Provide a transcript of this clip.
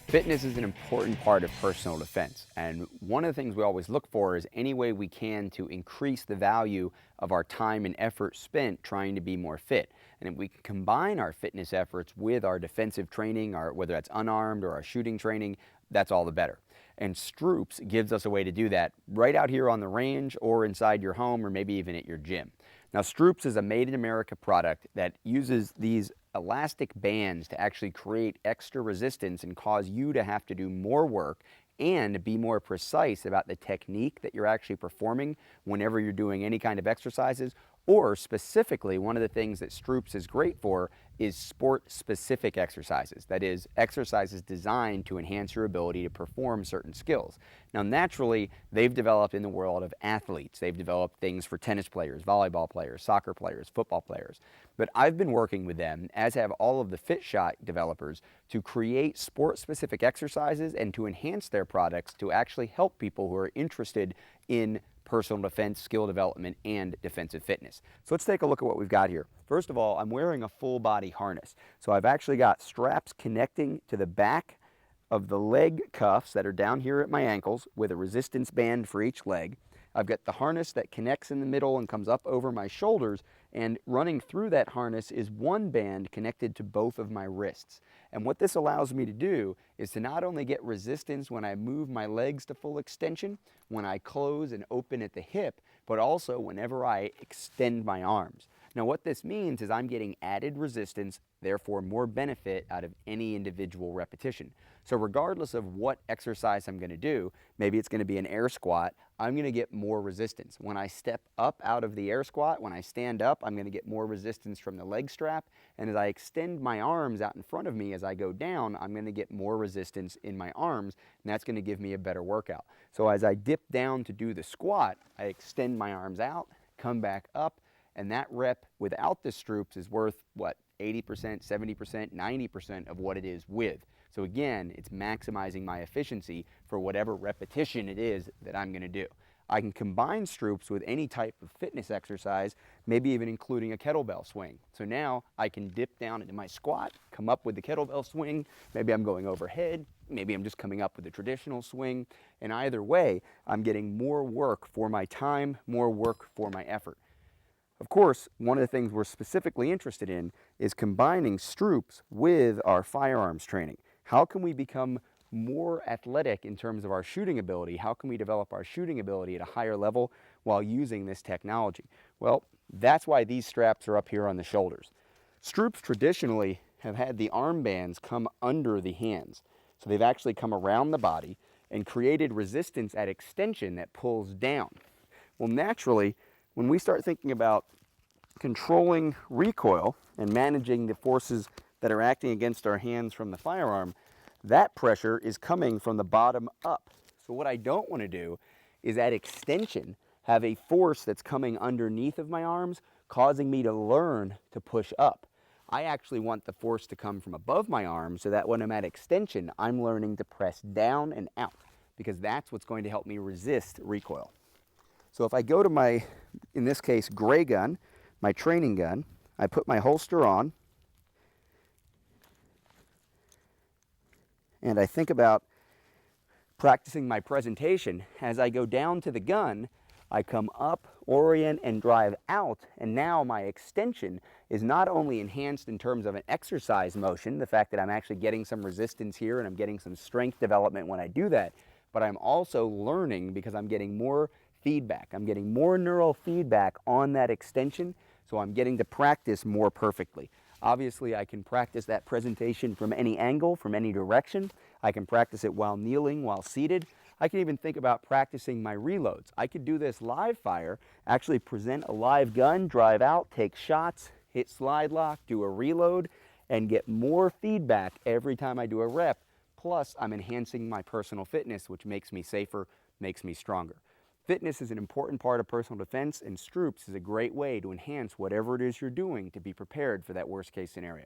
Fitness is an important part of personal defense, and one of the things we always look for is any way we can to increase the value of our time and effort spent trying to be more fit. And if we can combine our fitness efforts with our defensive training, or whether that's unarmed or our shooting training, that's all the better. And Stroops gives us a way to do that right out here on the range or inside your home or maybe even at your gym. Now, Stroops is a made in America product that uses these elastic bands to actually create extra resistance and cause you to have to do more work and be more precise about the technique that you're actually performing whenever you're doing any kind of exercises. Or specifically, one of the things that Stroops is great for is sport-specific exercises. That is, exercises designed to enhance your ability to perform certain skills. Now, naturally, they've developed in the world of athletes. They've developed things for tennis players, volleyball players, soccer players, football players. But I've been working with them, as have all of the FitShot developers, to create sport-specific exercises and to enhance their products to actually help people who are interested in personal defense, skill development, and defensive fitness. So let's take a look at what we've got here. First of all, I'm wearing a full body harness. So I've actually got straps connecting to the back of the leg cuffs that are down here at my ankles with a resistance band for each leg. I've got the harness that connects in the middle and comes up over my shoulders, and running through that harness is one band connected to both of my wrists. And what this allows me to do is to not only get resistance when I move my legs to full extension, when I close and open at the hip, but also whenever I extend my arms. Now, what this means is I'm getting added resistance, therefore more benefit out of any individual repetition. So regardless of what exercise I'm going to do, maybe it's going to be an air squat, I'm going to get more resistance. When I step up out of the air squat, when I stand up, I'm going to get more resistance from the leg strap. And as I extend my arms out in front of me as I go down, I'm going to get more resistance in my arms, and that's going to give me a better workout. So as I dip down to do the squat, I extend my arms out, come back up, and that rep without the Stroops is worth, what, 80%, 70%, 90% of what it is with. So again, it's maximizing my efficiency for whatever repetition it is that I'm going to do. I can combine Stroops with any type of fitness exercise, maybe even including a kettlebell swing. So now I can dip down into my squat, come up with the kettlebell swing, maybe I'm going overhead, maybe I'm just coming up with a traditional swing, and either way, I'm getting more work for my time, more work for my effort. Of course, one of the things we're specifically interested in is combining Stroops with our firearms training. How can we become more athletic in terms of our shooting ability? How can we develop our shooting ability at a higher level while using this technology? Well, that's why these straps are up here on the shoulders. Stroops traditionally have had the armbands come under the hands. So they've actually come around the body and created resistance at extension that pulls down. Well, naturally, when we start thinking about controlling recoil and managing the forces that are acting against our hands from the firearm, that pressure is coming from the bottom up. So what I don't want to do is at extension have a force that's coming underneath of my arms, causing me to learn to push up. I actually want the force to come from above my arms so that when I'm at extension, I'm learning to press down and out, because that's what's going to help me resist recoil. So if I go to my, in this case, gray gun, my training gun, I put my holster on, and I think about practicing my presentation. As I go down to the gun, I come up, orient, and drive out, and now my extension is not only enhanced in terms of an exercise motion, the fact that I'm actually getting some resistance here and I'm getting some strength development when I do that, but I'm also learning because I'm getting more feedback. I'm getting more neural feedback on that extension, so I'm getting to practice more perfectly. Obviously, I can practice that presentation from any angle, from any direction. I can practice it while kneeling, while seated. I can even think about practicing my reloads. I could do this live fire, actually present a live gun, drive out, take shots, hit slide lock, do a reload, and get more feedback every time I do a rep. Plus, I'm enhancing my personal fitness, which makes me safer, makes me stronger. Fitness is an important part of personal defense, and Stroops is a great way to enhance whatever it is you're doing to be prepared for that worst case scenario.